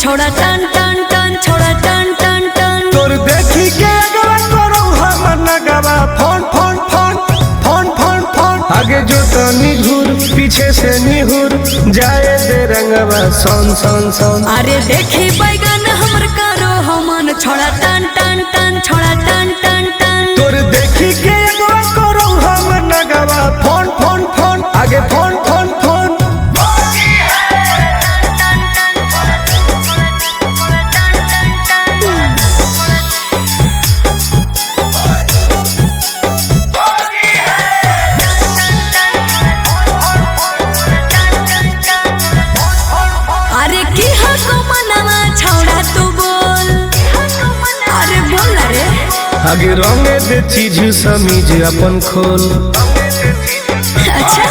छोड़ा टन टन टन छोड़ा टन टन टन तोर देखी के अगवा करो हमर नगवा phone phone phone phone phone phone आगे जो तनी घूर पीछे से निहुर जाए दे रंगवा सोन सोन सोन। अरे देखी बैगन हमर करो हमन छोड़ा टन टन टन छोड़ा टन टन टन तोर देखी के अगवा करो हमर नगवा फोन फोन फोन आगे फोन फोन फोन। अरे की हको मनवा छोड़ा तू बोल अरे बोल ना रे आगे रंगे दे चीज समीज अपन खोल। अच्छा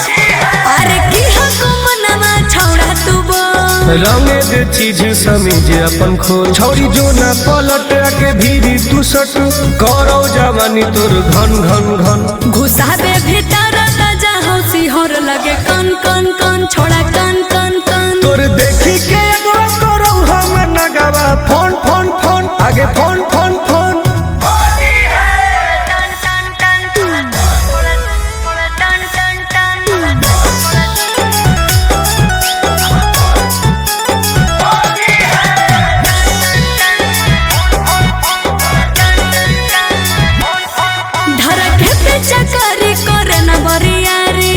अरे की हको मनवा छोड़ा तू बोल रंगे दे चीज समीज अपन खोल। छौरी जो ना पलट के भीरी तू सट करो जवानी तोर घन घन घन घुसाबे भीतर राजा हौसी होर लगे कन कन कन छोड़ा कन कन कन तोर देखी के एगो करो हमर नगवा फोन फोन फोन आगे फोन फोन फोन। धरके पे चकरी करे न बरियारी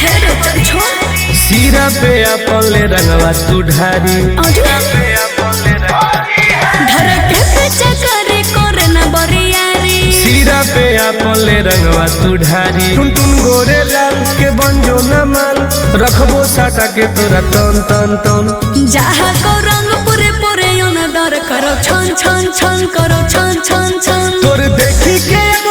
हे रे चल छोड़ सीरा पे अपन ले रंगवा तू ढारी। धरके पे चकरी करे न बरियारी सीरा पे अपन ले रंगवा तू ढारी। टुन टुन गोरे लाल के बंजो न माल रखबो साटा के तोरा तन तन तन। जहाँ को रंग पूरे पूरे दर करो छन छन छन करो छन छन छन तोर देखी के एगो